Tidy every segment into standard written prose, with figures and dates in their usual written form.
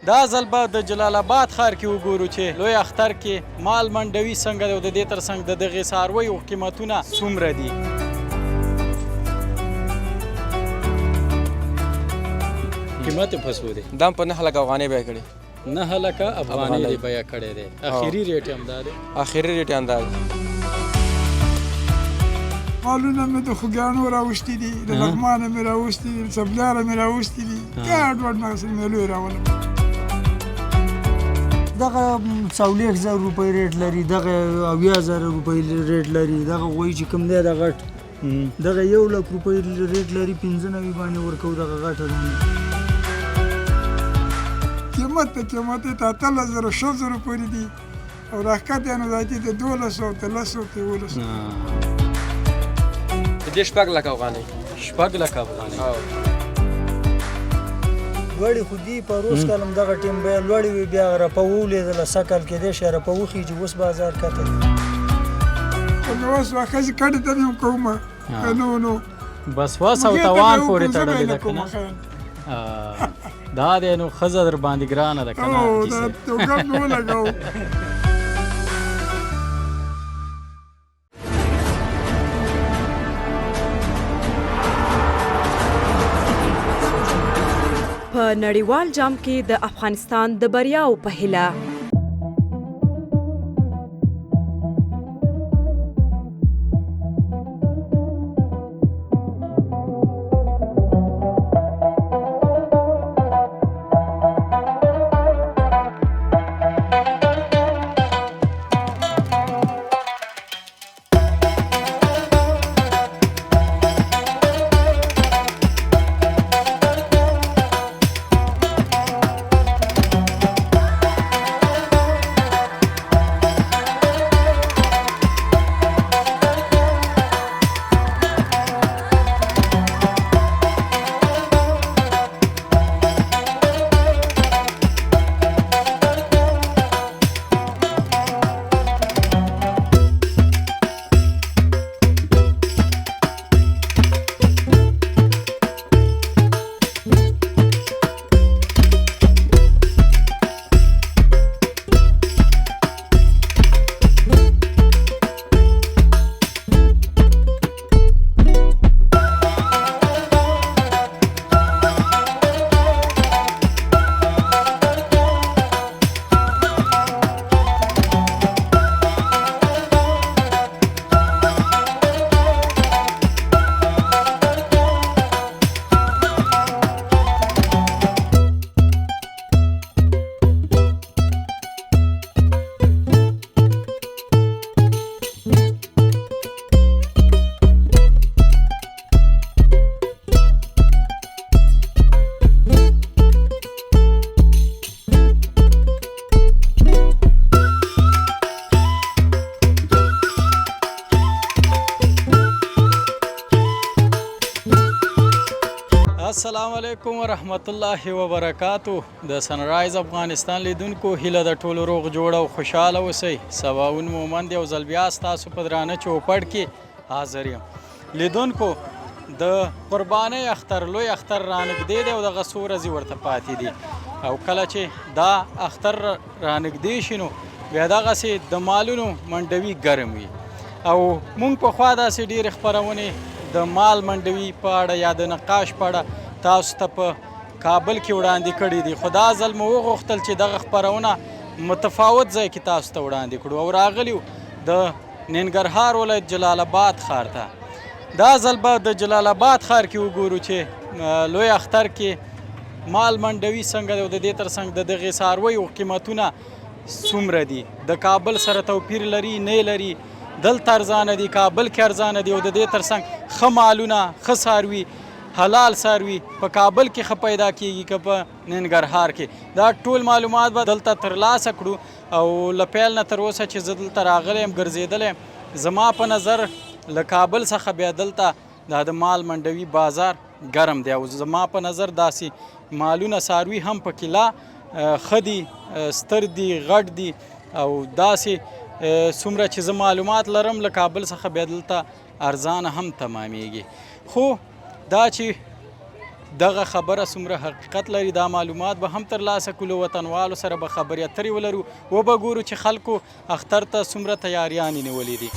دا ځل به د جلال آباد ښار کې وګورو چې لوی اختر کې مال منډوي څنګه دی او د دې تر څنګ د دغې څارویو قیمتونه څومره دي. قیمت یې په څو دی؟ دام په 9 لکه افغانۍ بیه کړې. 9 لکه افغانۍ دی بیه کړی دی. اخري ریټ یې همدا دی؟ اخري ریټ یې همدا دی. مالونه مې د خوږیاڼو راوستي دي، د لغمانه مې راوستي دي، د سبلیاره مې راوستي دي، ګډ وډ مغسل مې لوی راولم. دغه 40,000 روپۍ ریټ لري، دغه 80,000 روپۍ ریټ لري، دغه غوی چې کوم دی د غټ دغه 1 لک روپۍ ریټ لري، 95 باندې ورکوو دغه غټه دانه. قیمت ته قیمت یې 13,000 پورې دي او راښکته یې نو دا چې د 1200 1300 1300 د دې 6 لکه افغانۍ. 6 لکه افغانۍ. لوړې خو دي په روز کال هم دغه ټیم بیه لوړې وي، بیا رپه ولیدله سږ کال کېدای شي رپه وخیږي، اوس بازار کته دی. خو مې اوس ښځې کډې ته مې هم کومه که نو بس وس او توان پورې تړلې ده که نه؟ دا دی نو ښځه در باندې ګرانه ده که نه؟ دا توګم مې ولګاو. په نړیوال جام کې د افغانستان د بریاو په هیله السلام علیکم ورحمت الله وبرکاتو. د سنرایز افغانستان لیدونکو هیله د ټولو روغ جوړ او خوشحاله اوسئ. سباوون مومند یو ځل بیا ستاسو په درانه چوپړ کې حاضر یم. لیدونکو د قربانۍ اختر لوی اختر رانږدې دی او دغه څو ورځې ورته پاتې دي او کله چې دا اختر رانږدې شي نو بیا دغسې د مالونو منډوي ګرم وي او موږ پخوا داسې ډېرې خپرونې د مال منډوي په اړه یا د نقاش په اړه تاسو ته په کابل کې وړاندې کړي دي، خو دا ځل مو وغوښتل چې دغه خپرونه متفاوت ځای کې تاسو ته وړاندې کړو او راغلي د ننګرهار ولایت جلال آباد ښار ته. دا ځل به د جلال آباد ښار کې وګورو چې لوی اختر کې مال منډوي څنګه دی او د دې تر څنګ د دغې څارویو قیمتونه څومره دي. د کابل سره توپیر لري نه لري؟ دلته ارزانه دي، کابل کې ارزانه دي او د دې تر څنګ ښه مالونه ښه څاروي حلال څاروي په کابل کې ښه پیدا کیږي که په ننګرهار کې؟ دا ټول معلومات به دلته ترلاسه کړو او له پیل نه تر اوسه چې زه دلته راغلی یم ګرځېدلی یم، زما په نظر له کابل څخه بیا دلته دا د مال منډوي بازار ګرم دی او زما په نظر داسې مالونه څاروي هم پکې لا ښه دي، ستر دي، غټ دي او داسې څومره چې زه معلومات لرم له کابل څخه بیا دلته ارزانه هم تمامیږي. خو دا چې دغه خبره څومره حقیقت لري دا معلومات به هم ترلاسه کړو وطنوالو سره به خبرې اترې ولرو وبه ګورو چې خلکو اختر ته څومره تیاریانې نیولې دي.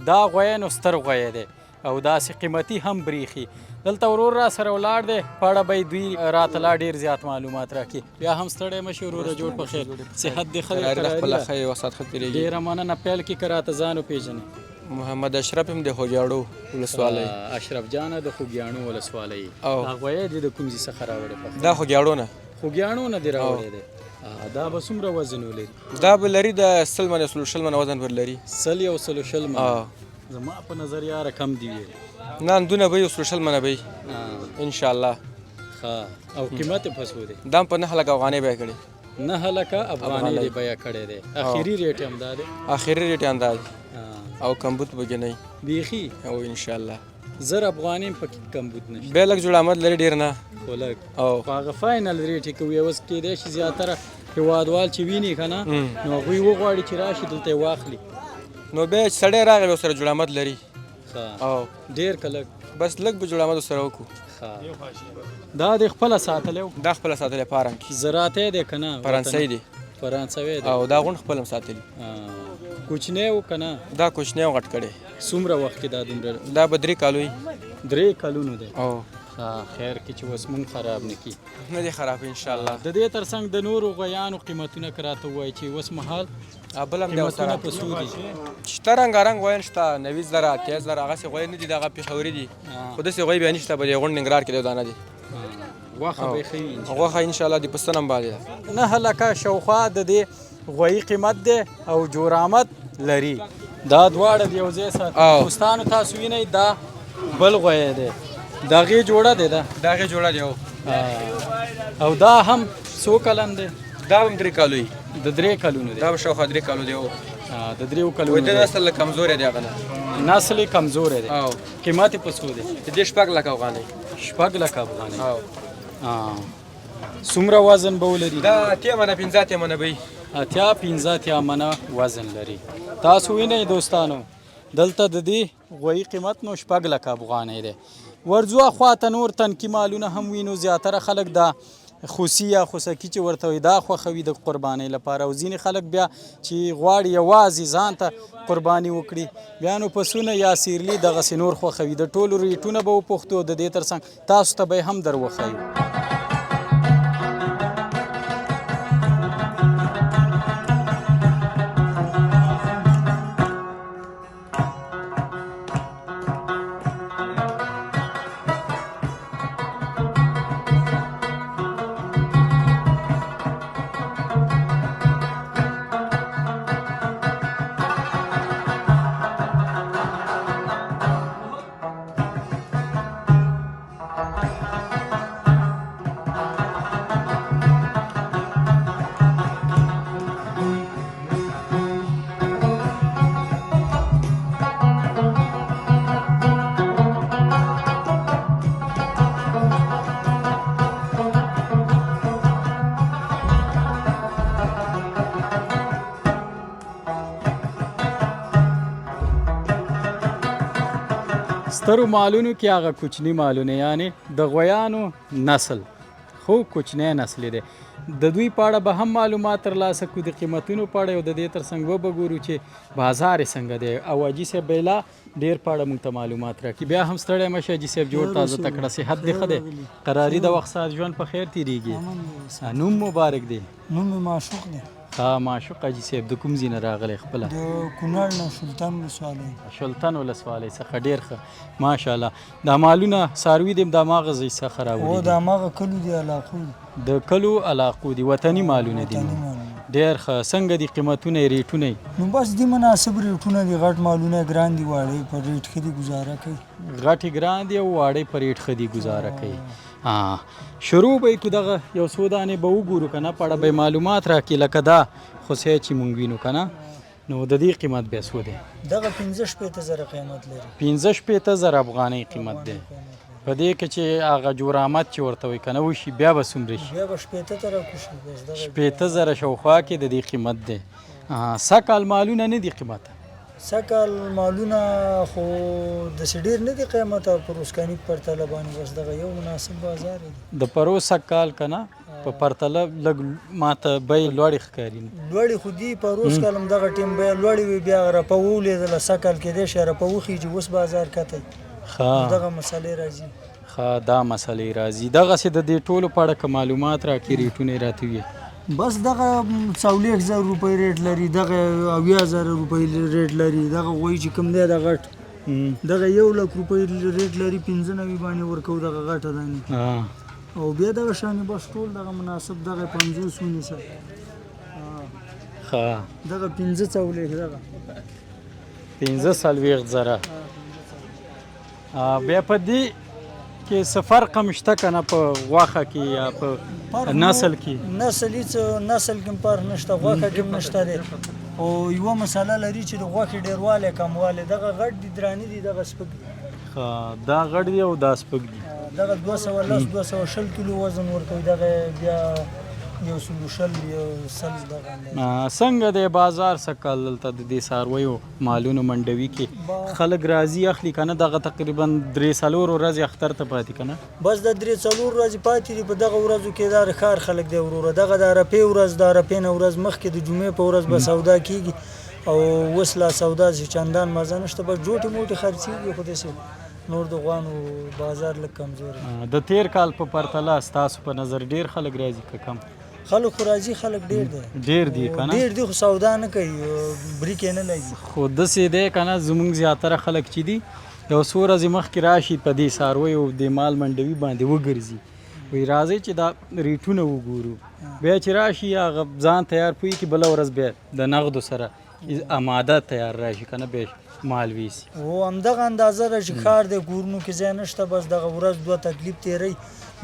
دا غوی نو ستر غوی دی او داسې قیمتي هم بریخي. دلته ورور را سره ولاړ دی په اړه به یې دوی راته لا ډېر زیات معلومات راکړي. بیا هم ستړی مه شي وروره جوړ په خیر صحت دې ښه دی خپله ښه یې وسات ښه تېرېږي. ډېره مننه. پیل کې که راته ځان وپېژنې. محمد اشرف یم د خوږیاړو ولسوالۍ. اشرف جانه د خوږیاڼو ولسوالۍ. او هغوی دې د کوم ځای څخه راوړې په دا خوږیاړو نه خوږیاڼو نه دې راوړی دی. دا به څومره وزن ولري؟ دا به لري د 100 منه 100 منه وزن پر لري. 100 یا 100 منه. زما په نظر یاره کم دی ویل. نه اندونه به 100 منه به انشاءالله. ښه او قیمت یې په څو دی؟ دا په 9 لکه افغانۍ بیه کړې. 9 لکه افغانۍ دې بیه کړی دی. اخري ریټ یې همدا دی؟ اخري ریټ یې همدا دی او کمبود پکې نه وي بیخي. او انشاءالله 1000 افغانۍ هم پکې کمبود نشته. بیا لږ جوړ آمد لري ډېر نه خو لږ. او خو هغه فاینل ریټ یې کوي. اوس کېدای شي زیاتره هېوادوال چې ویني که نه نو هغوی وغواړي چې راشي دلته یې واخلي. نو بیا چې سړی راغی بیا سره جوړ آمد لري. او ډېر که لږ؟ بس لږ به جوړ آمد سره وکړو. دا دې خپله ساتلی و؟ دا خپله ساتلی فارم کې. زراعتی دی که نه؟ فرانسوي دی. فرانسوي دی. او دا غونډ خپل هم ساتلی. کوچنی و که نه؟ دا کوچنی او غټ کړی. څومره وخت کې دا دومره؟ دا به 3 کالو وي. 3 کلونو دی. او خیر کې چې اوس مونږ خراب نه کړي. نه دی خراب انشاءالله. د دې تر څنګ د نورو غویانو قیمتونه که راته ووایي چې اوس مهال بل هم دی ورسره په څو دي؟ شته رنګارنګ غویان شته 90,000 80,000 هغسې غوی نه دي دغه پېښوري دي خو داسې غوی بیا نشته به د غونډ ننګرهار کې دی دا نه دي. غوښه به یې ښه وي؟ غوښه انشاءالله د پسه نم باندې ده. 9 لکه شاوخوا د دې غویي قیمت دی او جورامت لري. دا دواړه د یو ځای سره دوستانو تاسو وینئ دا بل غوی دی. د هغې جوړه دی ده؟ د هغې جوړه دی او دا هم څو کلن دی؟ دا هم 3 کالو وي. د 3 کلونو دی؟ دا به شاوخوا 3 کالو دی. د 3 کلونو دی. د نسل کمزوری دی هغه نه. نسل یې کمزوری دی. قیمت یې په څو دی؟ د دې 6 لکه افغانۍ. 6 لکه افغانۍ. څومره وزن به ولري؟ دا 80 منه 15 منه به وي. 80-15 منه وزن لري. تاسو وینئ دوستانو دلته د دې غویي قیمت نو 6 لکه افغانۍ دی. ورځو خواته نور تنکي مالونه هم وینو. زیاتره خلک دا خوسي یا خوسکي چې ورته وایي دا خوښوي د قربانۍ لپاره. او ځینې خلک بیا چې غواړي یوازې ځان ته قرباني وکړي بیا نو پسونه یا سیرلي دغسې نور خوښوي. د ټولو ریټونه به وپوښتو د دې تر څنګ تاسو ته به یې هم در وښیو. سترو مالونو کې هغه کوچني مالونه یعنی د غویانو نسل خو کوچنی نسل دی د دوی په اړه به هم معلومات ترلاسه کړو د قیمتونو په اړه او د دې ترڅنګ وبګورو چې بازار یې څنګه دی او حاجي صاحب بیلا ډېر په اړه موږ ته معلومات راکړي بیا هم ستړی مه شي حاجي صاحب جوړ تازه تکړه صحت دې ښه دی قراري د وخت سات ژوند په خیر تېرېږي نوم مبارک دی نوم مې معشوق دی معشوق حاجي صاحب د کوم ځای نه راغلی خپله د کونړ نه سلطان ولسوالۍ شلتن ولسوالۍ څخه ډېر ښه ماشاءالله دا مالونه څاروي دي د هماغه ځای څخه راوړي د هماغه کلو دي علاقو د کلو علاقو دي وطني مالونه دي ډېر ښه څنګه دي قیمتونه یې ریټونه یې نو بس دي مناسب ریټونه دي غټ مالونه ګران دي واړه په ریټ ښه دي ګزاره کوي غټې ګران دي او واړې په ریټ ښه دي ګزاره کوي شروع به یې کړو دغه یو څو دانې به وګورو که نه په اړه به یې معلومات راکړي لکه دا خوسی چې مونږ وینو که نه نو د دې قیمت بیا څو دی دغه 15,000 قیمت لري 15,000 افغانۍ قیمت دی په دې کې چې هغه جورامت چې ورته وایي که نه وشي بیا به څومره شي بیا به 15,000 راکوشي بس دغه 15,000 شاوخوا کې د دې قیمت دی سږ مالونه نه دي قیمت سږ مالونه خو داسې ډېر نه دي قیمت او په روسکاني پرتله باندې بس دغه یو مناسب بازار دی د پروس سږ کال که نه په پرتله لږ ماته بیې لوړې ښکاري لوړې خو دي په روس کال هم دغه ټیم بیه لوړې وي بیا رپه ولیدله سږ کال کېدای شي رپه وخیږي اوس بازار کتی دغه مسلې راځي دا مسلې راځي دغسې د دې ټولو په اړه که معلومات راکړي ریټونه یې راته وي بس دغه 40,000 روپۍ ریټ لري دغه 80,000 روپۍ ریټ لري دغه غوی چې کوم دی د غټ دغه 1,00,000 روپۍ ریټ لري 95 باندې ورکو دغه غټه دانې او بیا دغه شانې بس ټول دغه مناسب دغه 50 ونیسه دغه 15 دغه 15,000 بیا په دې کې څه فرق هم شته که نه په غوښه کې یا په نسل کې نسل کې فرق نشته غوښه کې هم نشته دی او یوه مسله لري چې د غوښې ډېروالی کموالی دغه غټ دي درانه دي دغه سپک دي دا غټ دي او دا سپک دي دغه 210-220 کیلو وزن ورکوي دغه بیا 100 دغه څنګه دی بازار څه کال دلته د دې څارویو مالونو منډوي کې خلک راځي اخلي که نه دغه تقریبا 3-4 ورځې اختر ته پاتې که نه بس د 3-4 ورځې پاتې دي په دغه ورځو کې دا ښار خلک دی وروره دغه د عرفې ورځ د عرفې نه ورځ مخکې د جمعې په ورځ به سودا کېږي او اوس لا سودا چې چندان مزه نشته بس جوټې موټې خرڅېږي خو داسې نور د غوانو بازار لږ کمزور د تیر کال په پرتله ستاسو په نظر ډېر خلک راځي که کم خلک خو راځي خلک ډېر دی ډېر دي که نه ډېر دي خو سودا نه کوي بریک یې نه لګي خو داسې دی که نه زموږ زیاتره خلک چې دي یو څو ورځې مخکې راشي په دې څارویو د مال منډوي باندې وګرځي وایي راځئ چې دا ریټونه وګورو بیا چې راشي هغه ځان تیار پوي کې بله ورځ بیا د نغدو سره اماده تیار راشي که نه بیا مال ویسي او همدغه اندازه ده چې ښار دی کورونو کې ځای نشته بس دغه ورځ دوه تکلیف تېروي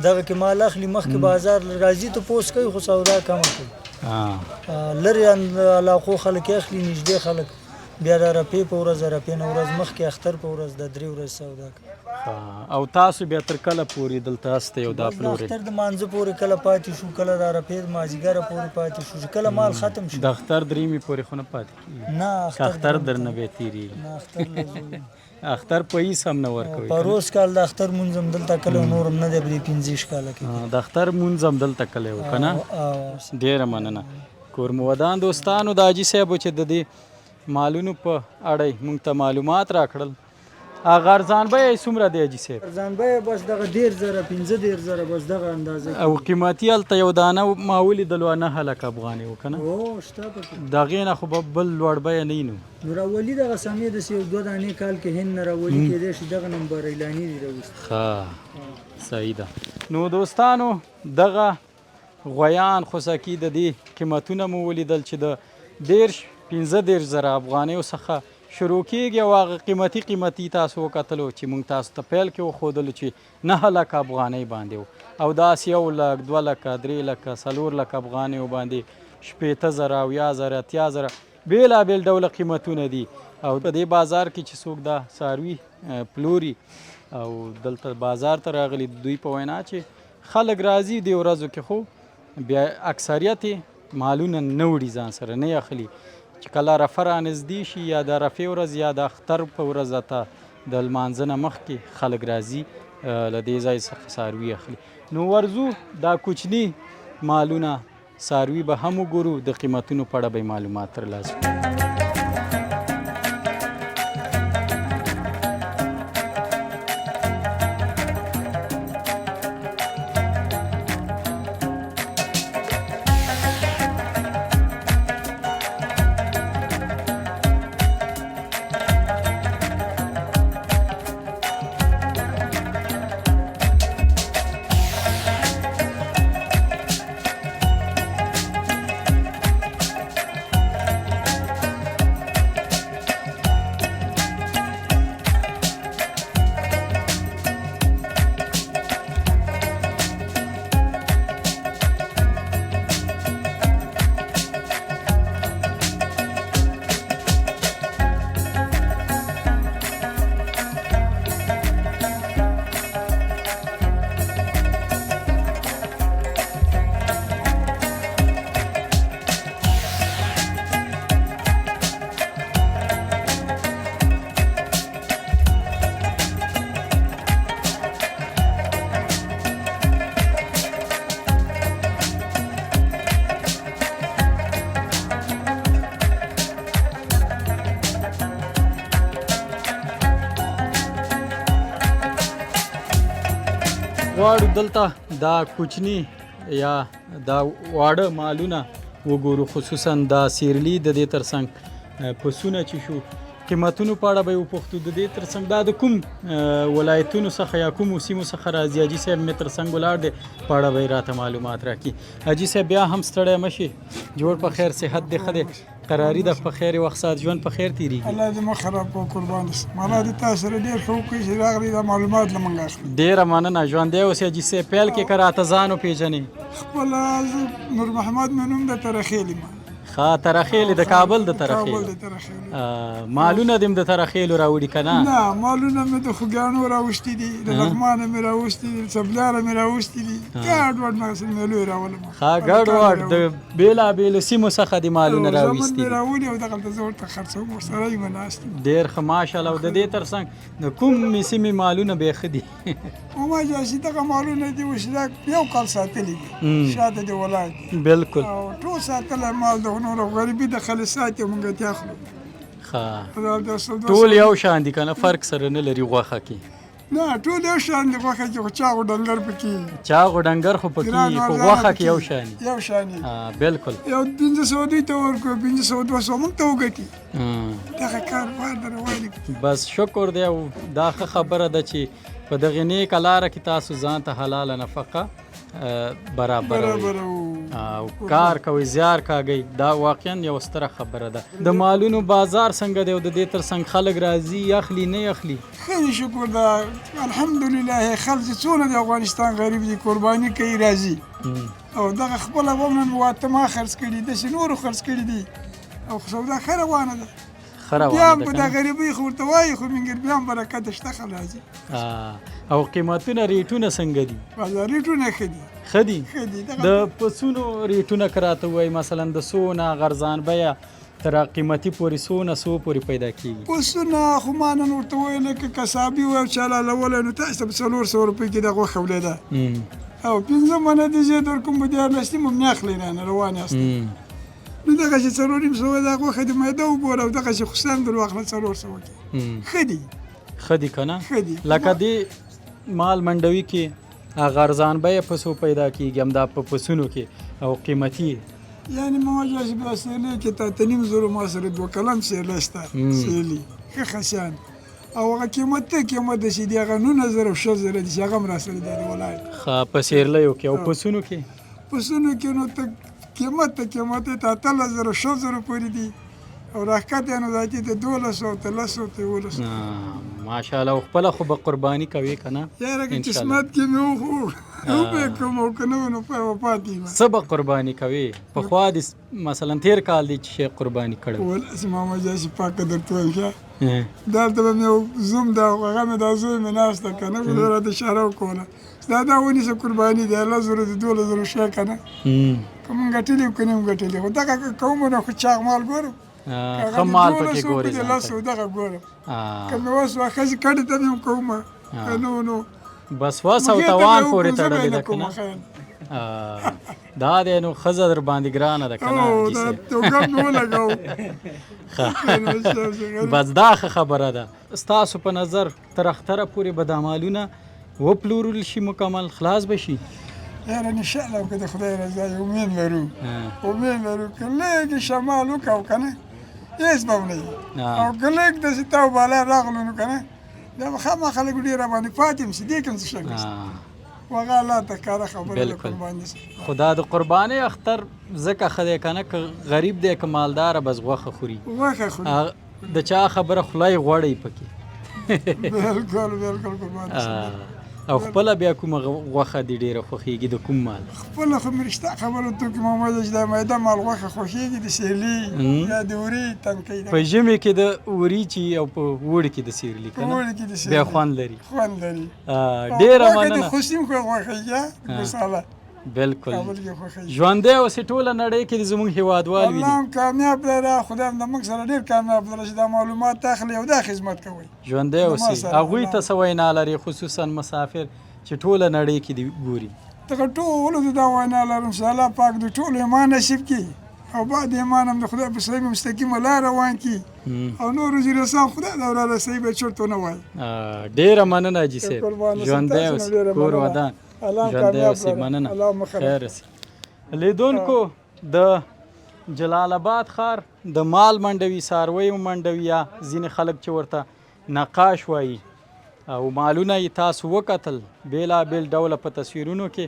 دغه کې مال اخلي مخکې بازار راځي ته پوس کوي خو سودا کمه کوي لرې علاقو خلک اخلي نږدې خلک بیا د عرفې په ورځ عرفې نه ورځ مخکې اختر په ورځ د 3 ورځې سودا کوي او تاسو بیا تر کله پورې دلته هسته یو دا پلورئ اختر د مانځه پورې کله پاتې شو کله د عرفې د مازدیګره پورې پاتې شو چې کله مال ختم شو د اختر دریمې پورې خو نه پاتې کېږي نه اختر درنه بیا تېرېږي نه اختر اختر په هیڅ هم نه ورکوي په روز کال د اختر مونځ هم دلته کله نور هم نه دی په 15 کاله کې د اختر مونځ هم دلته کله و که نه ډېره مننه کورمودان دوستانو د حاجي صاحبو چې د دې مالونو په اړه موږ ته معلومات راکړل هغه ارزان بیه یې څومره دی حاجي صاحب ارزان بیه بس دغه 10,000 15,000 بس دغه اندازه او قیمتي هلته یو دانه ما ولیدلو 9,00,000 افغانۍ و که نه او شته پکې د هغې نه خو به بل لوړ بیه نه نو راولي دغه سمې داسې یو 2 دانې کال کې هند نه راولي کېدای شي دغه نمبر اعلاني دي راوستي صحیح ده نو دوستانو دغه غویان خوسکي د دې قیمتونه مو ولیدل چې د 15,000 افغانیو څخه شروع کېږي او هغه قیمتي تاسو وکتلو چې موږ تاسو ته پیل کې وښودلو چې 9 لکه افغانۍ باندې و او داسې 1 لک 2 لکه 3 لکه 4 لکه افغانیو باندې 80,000 80,000 80,000 بېلابېل ډوله قیمتونه دي او په دې بازار کې چې څوک دا څاروي پلوري او دلته بازار ته راغلي دوی په وینا چې خلک راځي دې ورځو کې خو بیا اکثریت مالونه نه وړي ځان سره نه اخلي چې کله رفه رانږدې شي یا د رفې ورځ یا د اختر په ورځ ته د لمانځه نه مخکې خلک راځي له دې ځای څخه څاروي اخلي نو ورځو دا کوچني مالونه څاروي به هم وګورو د قیمتونو په اړه به معلومات ترلاسه کړو غواړو دلته دا کوچني یا دا واړه مالونه وګورو خصوصا دا سیرلي د دې ترڅنګ پسونه چې شو قیمتونو په اړه به یې وپوښتو د دې ترڅنګ دا د کوم ولایتونو څخه یا کومو سیمو څخه راځي حاجي صاحب مې ترڅنګ ولاړ دی په اړه به یې راته معلومات راکړي حاجي صاحب بیا هم ستړی مه شي جوړ په خیر صحت دې ښه دی قراري ده په خیر وخت سات ژوند په خیر تېرېږي الله دې مه خراب کړو قربان اوسه مالا دې تا سره ډېر ښه وکړي چې راغلي دا معلومات له موږ اخلي ډېره مننه ژوندی اوسې حاجي صاحب پیل کې که راته ځان وپېژنې خپله نور محمد مې نوم د ترخیلي ما ښه ترخیلې د کابل د کابل ترخیلو د ترخیلي مالونه دې م د ترخیلو راوړي که نه نه مالونه مې د خوږیاڼو راوستي دي د لغمانه مې راوستي دي د سبلیاره مې راوستي دي ګډ وډ مغسل مې لوی راولم ښه ګډ وډ د بېلابېلو سیمو څخه دې مالونه راویستي زمن مې دي راولي او دغلته زه ورته خرڅوم ورسره یې ناست یم ډېر ښه ماشاءالله او د دې ترڅنګ د کومې سیمې مالونه بې ښه دي ماما جاسي دغه مالونه دي اوس دا یو کال ساتلي دي شاته دې ولاړ دي بالکل او ټول ساتلی مال د نور غریبي د خلصات یې مونږ ته اخلو ښه ټول یو شان دي که نه فرق سره نه لري غوښه کې نه ټول یو شان دي غوښه کې خو چاغو ډنګر پکې چاغو ډنګر خو پکې خو غوښه کې یو شان دي یو شان دي بالکل یو 500 دوی ته ورکړو 500 200 مونږ ته وګټي دغه کار وار در روان دي بس شکر دی او دا ښه خبره ده چې په دغې نیکه لاره کې تاسو ځان ته حلاله نفقه برابروي او کار کوئ زیار کاږئ دا واقعا یو ستره خبره ده د مالونو بازار څنګه دی او د دې ترڅنګ خلک راځي اخلي نه اخلي ښه دي شکر ده الحمدلله خلک چې څونه د افغانستان غریب دي قرباني کوي راځي او دغه خپله به نن واته ما خرڅ کړي داسې نورو خرڅ کړي دي او سودا ښه روانه ده بیا هم په دا غریبۍ خو ورته وایي خو منګر بیا هم برکت شته خل راځي او قیمتونه ریټونه څنګه دي بازار ریټونه ښه دي ښه دي د پسونو ریټونه که راته ووایي مثلا د څونه غرزان بیه تر قیمتي پورې څونه پورې پیدا کېږي پسونه خو ما نن ورته وویل که کسابي و او چالالولی نو تاسو ته په 400 روپۍ کې د غوښه ولیده او 15 منه دې زه درکوم په 14 نیمه مې اخلئ رانه روان یاست نو دغه چې 450 د غوښې د میده وګوره او دغه چې خصوصا در واخله 400 کې ښه دي ښه دي که نه ښه دي لکه دې مال منډوي کې هغه ارزان بیه پسو پیدا کېږي همدا په پسونو کې او قیمتي یعنې ماما جاسي بیا سیرلي کې تا 3.5 ما سره 2 کلن سیرلی شته سیرلي ښه خسیان او هغه قیمت ته قیمت د چې دي هغه 9,000 او 6,000 دي چې هغه هم راسره دی ولاړ ښه په سیرلیو کې او پسونو کې پسونو کې نو ته قیمت ته 13,000 او 6,000 پورې دي او راښکته نو دا چې د 1200 ته 1100 ماشاءالله او خپله خو به قرباني کوي که نه یاره که قسمت کې مې وبې کوم او که نه نو پاتې یم څه به قرباني کوي پخوا د مثلا تېر کال دی چې شی قرباني کړی ولاسې ماما جاسې پاکه درته وایم ښه دلته به مې زوم دا هغه مې دا زوی مې ناسته که نه به راته اشاره وکوله دا ونیسه قرباني دی 10,000 د 12,000 شی که نه که مونږ ګټلي او که نه مونږ ګټلي خو دغه کوم نو خو چاغ مال ګورم ښه مال پکې ګورې ځان ته. دغه ګورم که مې وس وه ښځې کډې ته مې هم کومه که نو بس وس او توان پورې تړلې ده که نه دا دی نو ښځه در باندې ګرانه ده که نه توګم مې ولګوو بس دا ښه خبره ده ستاسو په نظر تر اختره پورې به دا مالونه وپلورل شي مکمل خلاص به شي یاره انشاءالله که د خدای رضا یې امید لرو که لږ شمال وکړو که نه هېڅ به ونه وي او که لږ داسې تاو بالا راغلو نو که نه دا به خامخا خلک ډېر راباندې پاتې هم شي دې کې هم څه شک نشته هغه الله ته ښکاره خبره ده قرباني خو دا د قربانۍ اختر ځکه ښه دی که نه که غریب دی که مالداره بس غوښه خوري د چا خبره خوله یې غوړی پکې بالکل قرباني او خپله بیا کومه غوښه دې ډېره خوښېږي د کوم مال خپله خو مې رښتا خبره تو کې محمد چې دا میده مال غوښه خوښېږي د سیرلي یا د وري تنکۍ په ژمي کې د وري چې او په اوړي کې د سیرلي که نه بیا خوند لري ډېره مننه خوشي هم خو غوښه مساله بالکل ژوندی اوسې ټوله نړۍ کې د زموږ هېوادوال وي الله هم کامیاب دی خدای هم د موږ سره ډېر کامیاب دی چې دا معلومات اخلي او دا خدمت کوي ژوندی اوسې هغوی ته څه وینا لري خصوصا مسافر چې ټوله نړۍ کې دي ګوري دغه ټولو ته دا وینا لرم چې الله پاک د ټولو ایمان نصیب کړي او بعد ایمان هم د خدای په صحیح مستقیمه لار روان کړي او نور رسان خدای دا وراره صحیح به چرته ونه وایي ډېره مننه حاجي صاحب ژوندی اوسې کور ودان ژوندی اوسې مننه خیر اوسې لیدونکو د جلال آباد ښار د مال منډوي څارویو منډوي یا ځینې خلک چې ورته نقاش وایي او مالونه یې تاسو وکتل بېلابېل ډوله په تصویرونو کې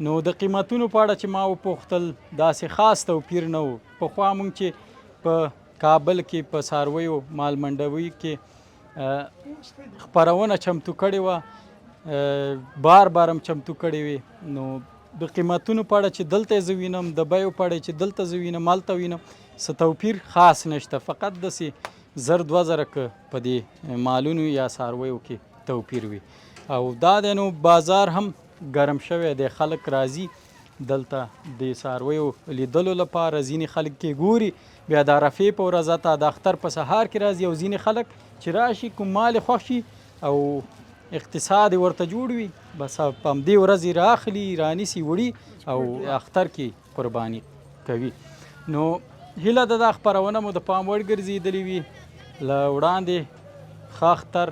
نو د قیمتونو په اړه چې ما وپوښتل داسې خاص توپیر نه و پخوا مونږ چې په کابل کې په څارویو مال منډوي کې خپرونه چمتو کړې وه بار هم چمتو کړې وې نو د قیمتونو په اړه چې دلته زه وینم د بیو په اړه چې دلته زه وینم هلته وینم څه توپیر خاص نشته فقط داسې 1,000-2,000 که په دې مالونو یا څارویو کې توپیر وي او دا دی نو بازار هم ګرم شوی دی خلک راځي دلته د څارویو لیدلو لپاره ځینې خلک کې ګوري بیا د عرفې په ورځ ته د اختر په سهار کې راځي او ځینې خلک چې راشي کوم مال یې خوښ شي او اقتصاد ورته جوړ وي بس په همدې ورځ یې راخلي رانیسي وړي او اختر کې قرباني کوي نو هیله ده دا خپرونه مو د پام وړ ګرځېدلې وي له وړاندې ښه اختر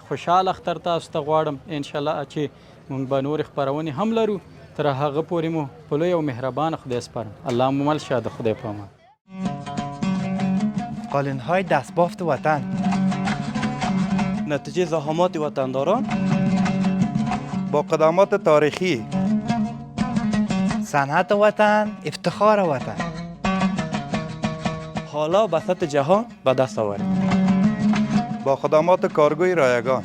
خوشحال اختر تاسو ته غواړم انشاءالله چې موږ به نورې خپرونې هم لرو تر هغه پورې مو په لوی او مهربان خدای سپارم الله مو مل شه د خدای په امان قالین‌های دستبافت وطن نتیجه زحمات وطنداران با قدمات تاریخی صنعت وطن افتخار وطن حالا به سطح جهان به دست آورد با خدمات کارگوی رایگان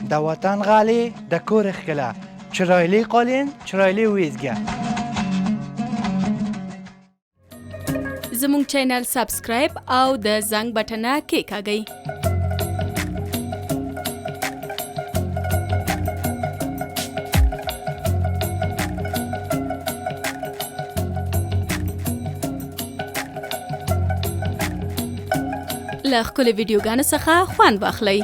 در وطن غالی در کور خلا چرایلی قالین چرایلی ویزگه زموږ چینل سبسکرایب او د زنګ بټنه کېکاږئ له ښکلو ویډیوګانو څخه خوند واخلئ